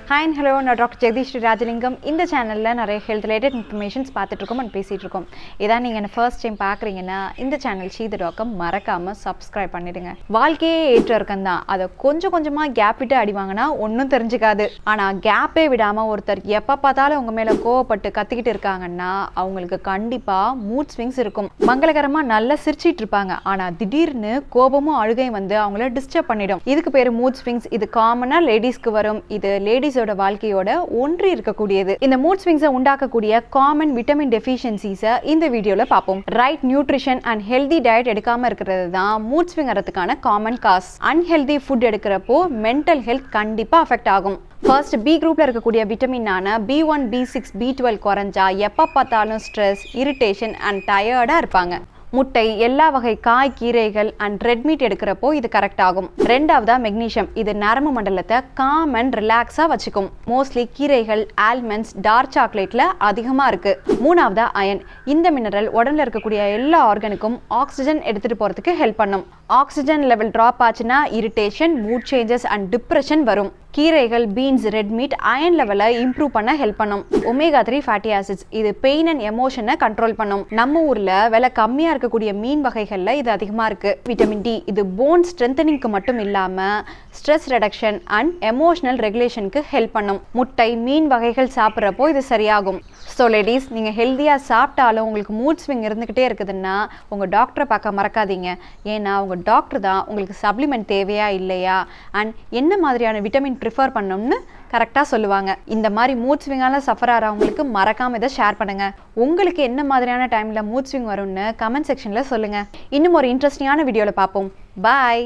Hi and hello, நான் doctor Jagadish Rajalingam. இந்த சேனலில் நிறைய ஹெல்த் ரிலேட்டட் இன்ஃபர்மேஷன்ஸ் பார்த்துட்ருக்கோம் அண்ட் பேசிகிட்ருக்கோம். இதான் நீங்கள் என்ன ஃபர்ஸ்ட் டைம் பார்க்குறீங்கன்னா இந்த சேனல் ஷீதடாக்கம் மறக்காமல் சப்ஸ்கிரைப் பண்ணிவிடுங்க. வாழ்க்கையே ஏற்ற இருக்கும் தான், அதை கொஞ்சம் கொஞ்சமாக கேப் விட்டு அடி வாங்கினா ஒன்றும் தெரிஞ்சுக்காது. ஆனால் கேப்பே விடாமல் ஒருத்தர் எப்போ பார்த்தாலும் உங்கள் மேலே கோவப்பட்டு கத்திக்கிட்டு இருக்காங்கன்னா அவங்களுக்கு கண்டிப்பாக மூட் ஸ்விங்ஸ் இருக்கும். மங்களகரமாக நல்லா சிரிச்சிட்டு இருப்பாங்க, ஆனால் திடீர்னு கோபமும் அழுகையும் வந்து அவங்கள டிஸ்டர்ப் பண்ணிடும். இதுக்கு பேர் மூட் ஸ்விங்ஸ். இது காமனாக லேடிஸ்க்கு வரும். இது லேடிஸோட வாழ்க்கையோட ஒன்றி இருக்கக்கூடியது. இந்த மூட் ஸ்விங்ஸை உண்டாக்கக்கூடிய காமன் விட்டமின் டெஃபிஷியன்சிஸை இந்த வீடியோல பார்ப்போம். Right nutrition and healthy diet எடுக்காம இருக்கிறது தான் மூட் ஸ்விங் வரதுக்கான காமன் காஸ். அன்ஹெல்தி ஃபுட் எடுக்கிறப்போ மென்டல் ஹெல்த் கண்டிப்பா அஃபெக்ட் ஆகும். ஃபர்ஸ்ட் பி குரூப்ல இருக்கக்கூடிய விட்டமினான B1, B6, B12 குறைஞ்சா எப்போ பார்த்தாலும் ஸ்ட்ரெஸ், இரிட்டேஷன் அண்ட் டயர்டா இருப்பாங்க. முட்டை, எல்லா வகை காய், கீரைகள் அண்ட் ரெட் மீட் எடுக்கிறப்போ இது கரெக்ட் ஆகும். ரெண்டாவதா மெக்னீஷியம். இது நரம்பு மண்டலத்தை காம் அண்ட் ரிலாக்ஸா வச்சுக்கும். மோஸ்ட்லி கீரைகள், ஆல்மண்ட்ஸ், டார்க் சாக்லேட்ல அதிகமா இருக்கு. மூணாவதா அயன். இந்த மினரல் உடம்புல இருக்கக்கூடிய எல்லா ஆர்கனுக்கும் ஆக்சிஜன் எடுத்துட்டு போறதுக்கு ஹெல்ப் பண்ணும். ஆக்சிஜன் லெவல் ட்ராப் ஆச்சுன்னா irritation, mood changes and depression வரும். கீரைகள், பீன்ஸ், ரெட் மீட் அயன் லெவலை இம்ப்ரூவ் பண்ண ஹெல்ப் பண்ணும். Omega 3 fatty acids. இது பெயின் அண்ட் எமோஷனை கண்ட்ரோல் பண்ணும். நம்ம ஊர்ல விலை கம்மியா இருக்கக்கூடிய மீன் வகைகள்ல இது அதிகமா இருக்கு. Vitamin D. இது போன் ஸ்ட்ரென்தனிங்க்கு மட்டும் இல்லாம ஸ்ட்ரெஸ் ரெடக்ஷன் அண்ட் எமோஷனல் ரெகுலேஷனுக்கு ஹெல்ப் பண்ணும். முட்டை, மீன் வகைகள் சாப்பிட்றப்போ இது சரியாகும். ஸோ லேடிஸ், நீங்க ஹெல்தியா சாப்பிட்டாலும் உங்களுக்கு மூட் ஸ்விங் இருந்துகிட்டே இருக்குதுன்னா உங்க டாக்டரை பார்க்க மறக்காதீங்க. ஏன்னா உங்க டாக்டர் தான் உங்களுக்கு சப்ளிமெண்ட் தேவையா இல்லையா அண்ட் என்ன மாதிரியான விட்டமின் ப்ரிஃபர் பண்ணணும்னு கரெக்டாக சொல்லுவாங்க. இந்த மாதிரி மூட் ஸ்விங்கால சஃபர் ஆகிறவங்களுக்கு மறக்காம இதை ஷேர் பண்ணுங்க. உங்களுக்கு என்ன மாதிரியான டைம்ல மூட் ஸ்விங் வரும்னு கமெண்ட் செக்ஷன்ல சொல்லுங்க. இன்னும் ஒரு இன்ட்ரெஸ்டிங்கான வீடியோல பார்ப்போம். பாய்.